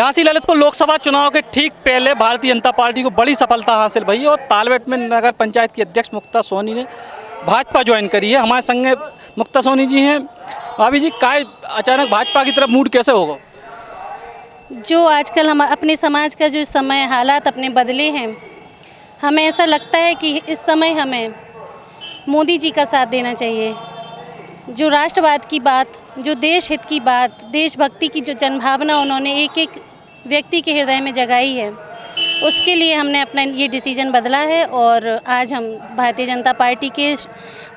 झांसी ललितपुर लोकसभा चुनाव के ठीक पहले भारतीय जनता पार्टी को बड़ी सफलता हासिल भई और तालबेट में नगर पंचायत की अध्यक्ष मुक्ता सोनी ने भाजपा ज्वाइन करी है। हमारे संगे मुक्ता सोनी जी हैं। भाभी जी, काय अचानक भाजपा की तरफ मूड कैसे होगा? जो आजकल हम अपने समाज का जो समय हालात अपने बदले हैं, हमें ऐसा लगता है कि इस समय हमें मोदी जी का साथ देना चाहिए। जो राष्ट्रवाद की बात, जो देश हित की बात, देशभक्ति की जो जनभावना उन्होंने एक एक व्यक्ति के हृदय में जगाई है, उसके लिए हमने अपना ये डिसीजन बदला है। और आज हम भारतीय जनता पार्टी के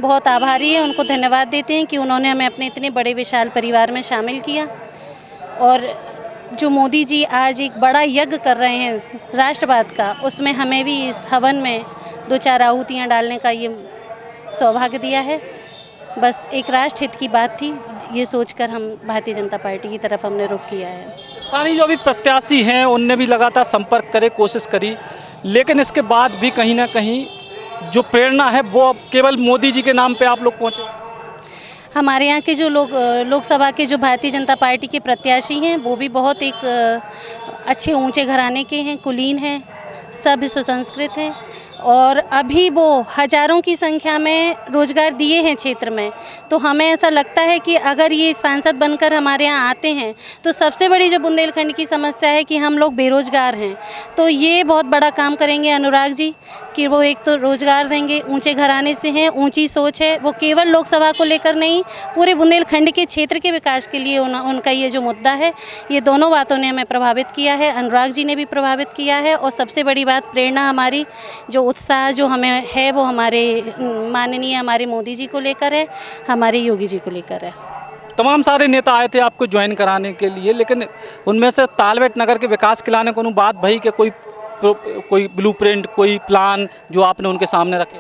बहुत आभारी हैं, उनको धन्यवाद देते हैं कि उन्होंने हमें अपने इतने बड़े विशाल परिवार में शामिल किया। और जो मोदी जी आज एक बड़ा यज्ञ कर रहे हैं राष्ट्रवाद का, उसमें हमें भी इस हवन में 2-4 आहुतियाँ डालने का ये सौभाग्य दिया है। बस एक राष्ट्र हित की बात थी, ये सोचकर हम भारतीय जनता पार्टी की तरफ हमने रुख किया है। स्थानीय जो भी प्रत्याशी हैं उनने भी लगातार संपर्क करे, कोशिश करी, लेकिन इसके बाद भी कहीं ना कहीं जो प्रेरणा है वो अब केवल मोदी जी के नाम पे आप लोग पहुँचे। हमारे यहाँ के जो लोकसभा के जो भारतीय जनता पार्टी के प्रत्याशी हैं, वो भी बहुत एक अच्छे ऊंचे घराने के हैं, कुलीन हैं, सब सुसंस्कृत हैं और अभी वो हजारों की संख्या में रोजगार दिए हैं क्षेत्र में। तो हमें ऐसा लगता है कि अगर ये सांसद बनकर हमारे यहाँ आते हैं तो सबसे बड़ी जो बुंदेलखंड की समस्या है कि हम लोग बेरोजगार हैं, तो ये बहुत बड़ा काम करेंगे अनुराग जी कि वो एक तो रोजगार देंगे, ऊंचे घराने से हैं, ऊंची सोच है, वो केवल लोकसभा को लेकर नहीं, पूरे बुंदेलखंड के क्षेत्र के विकास के लिए उनका ये जो मुद्दा है, ये दोनों बातों ने हमें प्रभावित किया है, अनुराग जी ने भी प्रभावित किया है। और सबसे बड़ी बात, प्रेरणा हमारी जो उत्साह जो हमें है वो हमारे माननीय हमारे मोदी जी को लेकर है, हमारे योगी जी को लेकर है। तमाम सारे नेता आए थे आपको ज्वाइन कराने के लिए, लेकिन उनमें से तालबेट नगर के विकास के लाने को बात भई कि कोई ब्लूप्रिंट, कोई प्लान जो आपने उनके सामने रखे?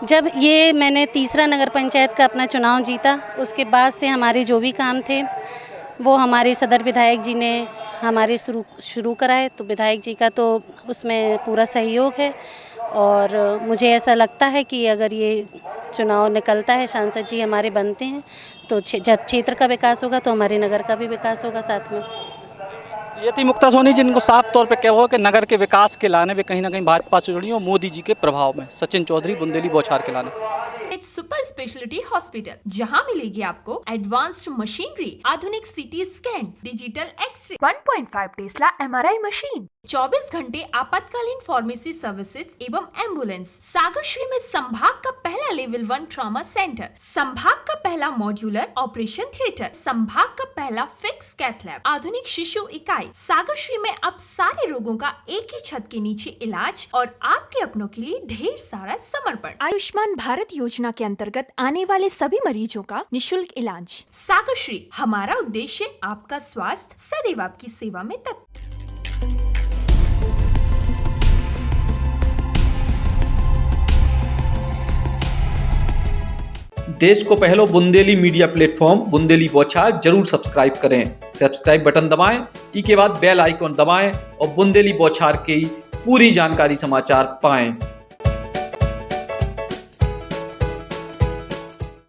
जब ये मैंने तीसरा नगर पंचायत का अपना चुनाव जीता, उसके बाद से हमारे जो भी काम थे वो हमारे सदर विधायक जी ने हमारे शुरू कराए। तो विधायक जी का तो उसमें पूरा सहयोग है और मुझे ऐसा लगता है कि अगर ये चुनाव निकलता है, सांसद जी हमारे बनते हैं, तो जब क्षेत्र का विकास होगा तो हमारे नगर का भी विकास होगा साथ में। ये थी मुक्ता सोनी जिनको साफ तौर पे कहा हो कि नगर के विकास के लाने में कहीं ना कहीं भाजपा से जुड़ी और मोदी जी के प्रभाव में। सचिन चौधरी, बुंदेली बौछार के लाने। सुपर स्पेशलिटी हॉस्पिटल, जहां मिलेगी आपको एडवांस्ड मशीनरी, आधुनिक CT scan, digital x-ray, 1.5 tesla MRI machine, 24 घंटे आपातकालीन फार्मेसी सर्विसेज एवं एम्बुलेंस। सागरश्री में संभाग का पहला लेवल 1 ट्रॉमा सेंटर, संभाग का पहला मॉड्यूलर ऑपरेशन थिएटर, संभाग का पहला फिक्स कैथ लैब, आधुनिक शिशु इकाई। सागरश्री में अब सारे रोगों का एक ही छत के नीचे इलाज और आपके अपनों के लिए ढेर सारा समर्पण। आयुष्मान भारत योजना के अंतर्गत आने वाले सभी मरीजों का निशुल्क इलाज। सागरश्री, हमारा उद्देश्य आपका स्वास्थ्य सदैव आपकी सेवा में तत्पर। देश को पहलो बुंदेली मीडिया प्लेटफॉर्म बुंदेली बौछार जरूर सब्सक्राइब करें। सब्सक्राइब बटन दबाएं, के बाद बेल आइकॉन दबाएं और बुंदेली बौछार की पूरी जानकारी समाचार पाएं।